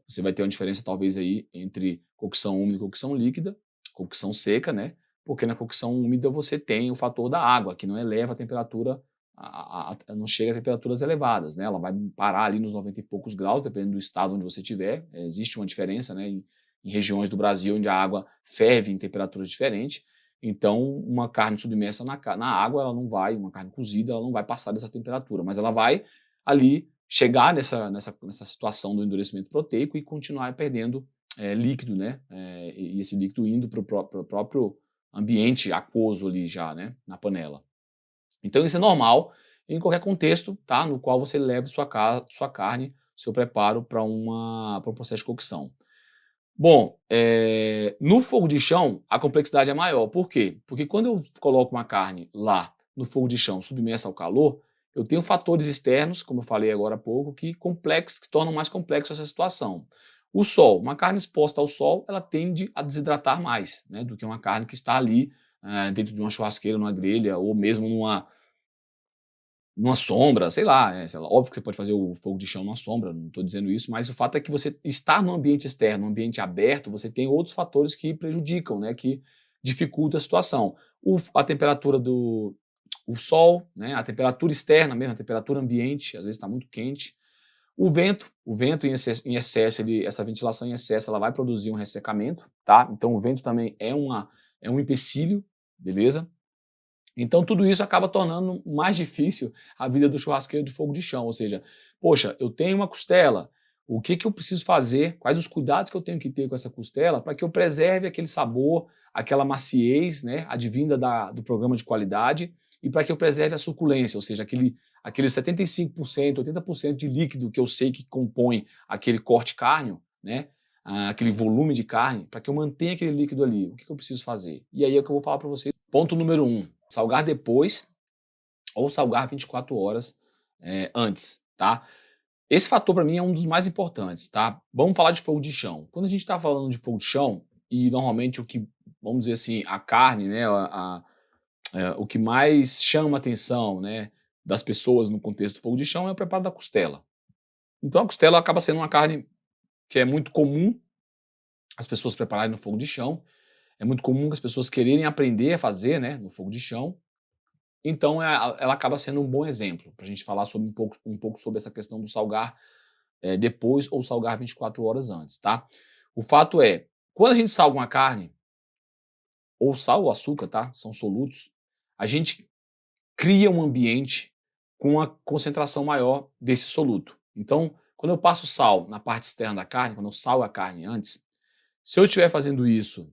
Você vai ter uma diferença talvez aí entre cocção úmida e cocção líquida, cocção seca, né? Porque na cocção úmida você tem o fator da água, que não eleva a temperatura, não chega a temperaturas elevadas, né? Ela vai parar ali nos 90 e poucos graus, dependendo do estado onde você estiver. Existe uma diferença, né? Em regiões do Brasil onde a água ferve em temperaturas diferentes. Então, uma carne submersa na água, ela não vai, uma carne cozida, ela não vai passar dessa temperatura, mas ela vai ali chegar nessa situação do endurecimento proteico e continuar perdendo líquido, né? E esse líquido indo para o próprio ambiente aquoso ali já, né? Na panela. Então isso é normal em qualquer contexto, tá? No qual você leve sua carne, seu preparo para um processo de cocção. Bom, no fogo de chão a complexidade é maior. Por quê? Porque quando eu coloco uma carne lá no fogo de chão submersa ao calor, eu tenho fatores externos, como eu falei agora há pouco, que tornam mais complexo essa situação. O sol, uma carne exposta ao sol, ela tende a desidratar mais, né, do que uma carne que está ali dentro de uma churrasqueira, numa grelha, ou mesmo numa sombra, sei lá, óbvio que você pode fazer o fogo de chão numa sombra, não estou dizendo isso, mas o fato é que você estar no ambiente externo, no ambiente aberto, você tem outros fatores que prejudicam, né, que dificultam a situação. A temperatura o sol, né, a temperatura externa mesmo, a temperatura ambiente, às vezes está muito quente. O vento em excesso, essa ventilação em excesso, ela vai produzir um ressecamento, tá? Então o vento também é um empecilho, beleza? Então tudo isso acaba tornando mais difícil a vida do churrasqueiro de fogo de chão, ou seja, poxa, eu tenho uma costela, o que que eu preciso fazer, quais os cuidados que eu tenho que ter com essa costela para que eu preserve aquele sabor, aquela maciez, né, advinda do programa de qualidade e para que eu preserve a suculência, ou seja, aquele 75%, 80% de líquido que eu sei que compõe aquele corte cárneo, né, aquele volume de carne, para que eu mantenha aquele líquido ali, o que que eu preciso fazer? E aí é o que eu vou falar para vocês. Ponto número 1. Salgar depois ou salgar 24 horas antes, tá? Esse fator para mim é um dos mais importantes, tá? Vamos falar de fogo de chão. Quando a gente está falando de fogo de chão, e normalmente vamos dizer assim, a carne, né, o que mais chama a atenção, né, das pessoas no contexto do fogo de chão é o preparo da costela. Então a costela acaba sendo uma carne que é muito comum as pessoas prepararem no fogo de chão, é muito comum as pessoas quererem aprender a fazer, né, no fogo de chão. Então ela acaba sendo um bom exemplo para a gente falar sobre um pouco sobre essa questão do salgar depois ou salgar 24 horas antes, tá? O fato é, quando a gente salga uma carne, ou sal ou açúcar, tá? São solutos, a gente cria um ambiente com uma concentração maior desse soluto. Então, quando eu passo sal na parte externa da carne, quando eu salgo a carne antes, se eu estiver fazendo isso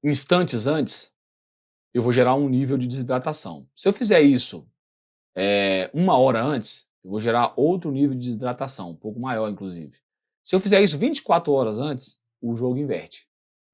instantes antes, eu vou gerar um nível de desidratação. Se eu fizer isso 1 hora antes, eu vou gerar outro nível de desidratação, um pouco maior inclusive. Se eu fizer isso 24 horas antes, o jogo inverte.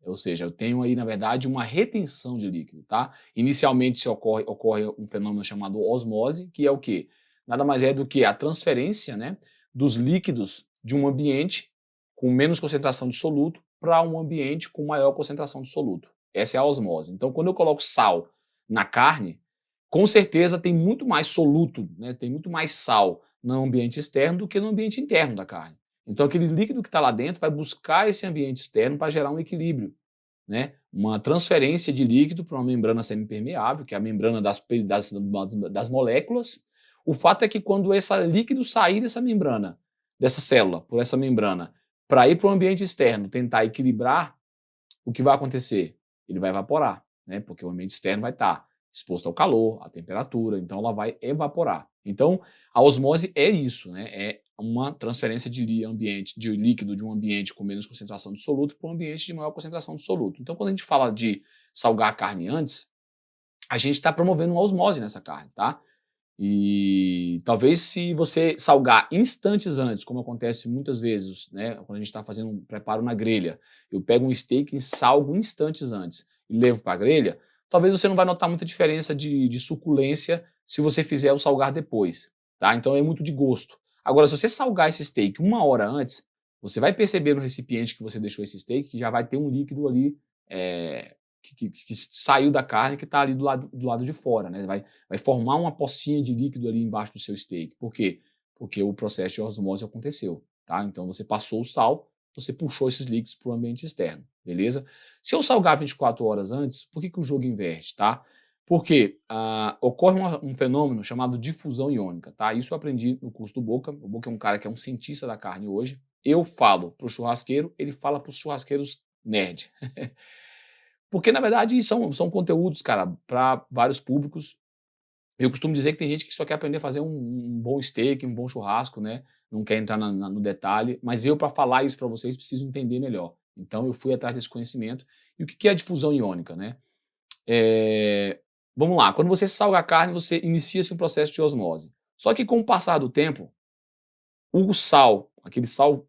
Ou seja, eu tenho aí, na verdade, uma retenção de líquido, tá? Inicialmente ocorre um fenômeno chamado osmose, que é o quê? Nada mais é do que a transferência, né, dos líquidos de um ambiente com menos concentração de soluto para um ambiente com maior concentração de soluto. Essa é a osmose. Então, quando eu coloco sal na carne, com certeza tem muito mais soluto, né, tem muito mais sal no ambiente externo do que no ambiente interno da carne. Então aquele líquido que está lá dentro vai buscar esse ambiente externo para gerar um equilíbrio, né? Uma transferência de líquido para uma membrana semipermeável, que é a membrana das moléculas. O fato é que quando esse líquido sair dessa membrana, dessa célula, por essa membrana, para ir para o ambiente externo, tentar equilibrar, o que vai acontecer? Ele vai evaporar, né? Porque o ambiente externo vai estar exposto ao calor, à temperatura, então ela vai evaporar. Então, a osmose é isso, né? É uma transferência de líquido de um ambiente com menos concentração de soluto para um ambiente de maior concentração de soluto. Então, quando a gente fala de salgar a carne antes, a gente está promovendo uma osmose nessa carne, tá? E talvez se você salgar instantes antes, como acontece muitas vezes, né, quando a gente está fazendo um preparo na grelha, eu pego um steak e salgo instantes antes e levo para a grelha, talvez você não vai notar muita diferença de suculência se você fizer o salgar depois, tá? Então é muito de gosto. Agora, se você salgar esse steak 1 hora antes, você vai perceber no recipiente que você deixou esse steak que já vai ter um líquido ali que saiu da carne que está ali do lado de fora, né? Vai formar uma pocinha de líquido ali embaixo do seu steak. Por quê? porque o processo de osmose aconteceu, tá? Então você passou o sal, você puxou esses líquidos para o ambiente externo, beleza? Se eu salgar 24 horas antes, por que que o jogo inverte, tá? Porque ocorre um fenômeno chamado difusão iônica, tá? Isso eu aprendi no curso do Boca. O Boca é um cara que é um cientista da carne hoje. Eu falo para o churrasqueiro, ele fala para os churrasqueiros nerd. Porque, na verdade, são conteúdos, cara, para vários públicos. Eu costumo dizer que tem gente que só quer aprender a fazer um bom steak, um bom churrasco, né? Não quer entrar no detalhe. Mas eu, para falar isso para vocês, preciso entender melhor. Então, eu fui atrás desse conhecimento. E o que é a difusão iônica, né? Vamos lá, quando você salga a carne, você inicia-se um processo de osmose. Só que com o passar do tempo, o sal, aquele sal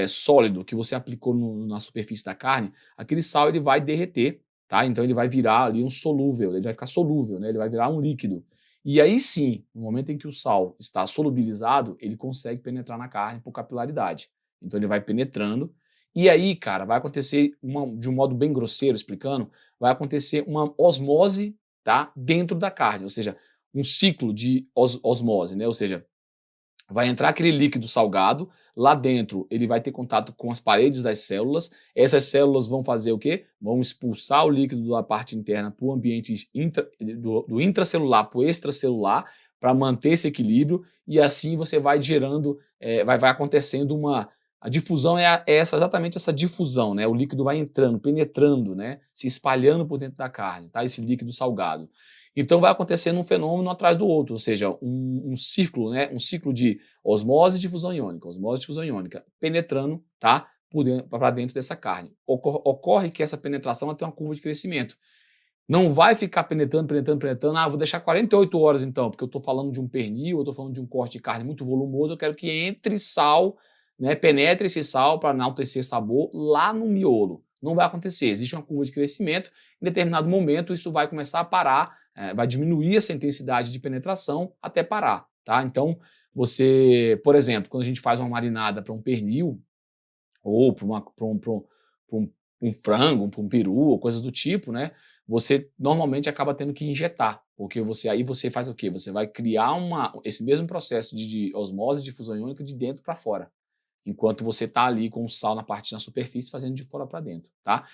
sólido que você aplicou na superfície da carne, aquele sal ele vai derreter, tá? Então ele vai virar ali um solúvel, ele vai ficar solúvel, né? Ele vai virar um líquido. E aí sim, no momento em que o sal está solubilizado, ele consegue penetrar na carne por capilaridade. Então ele vai penetrando. E aí, cara, vai acontecer, de um modo bem grosseiro explicando, vai acontecer uma osmose, tá? Dentro da carne, ou seja, um ciclo de osmose, né? Ou seja, vai entrar aquele líquido salgado, lá dentro ele vai ter contato com as paredes das células, essas células vão fazer o quê? Vão expulsar o líquido da parte interna para o ambiente do intracelular para o extracelular, para manter esse equilíbrio, e assim você vai gerando, vai acontecendo a difusão exatamente essa difusão, né? O líquido vai entrando, penetrando, né? Se espalhando por dentro da carne, tá? Esse líquido salgado. Então vai acontecendo um fenômeno atrás do outro, ou seja, um ciclo, né? Um ciclo de osmose e difusão iônica, penetrando, tá? Para dentro dessa carne. Ocorre que essa penetração ela tem uma curva de crescimento. Não vai ficar penetrando, vou deixar 48 horas então, porque eu estou falando de um pernil, eu estou falando de um corte de carne muito volumoso, eu quero que entre sal, né, penetre esse sal para enaltecer sabor lá no miolo. Não vai acontecer, existe uma curva de crescimento, em determinado momento isso vai começar a parar, vai diminuir essa intensidade de penetração até parar, tá? Então, você, por exemplo, quando a gente faz uma marinada para um pernil, ou para um frango, para um peru, ou coisas do tipo, né? Você normalmente acaba tendo que injetar, porque aí você faz o quê? Você vai criar esse mesmo processo de osmose e difusão iônica de dentro para fora, enquanto você está ali com o sal na superfície fazendo de fora para dentro, tá?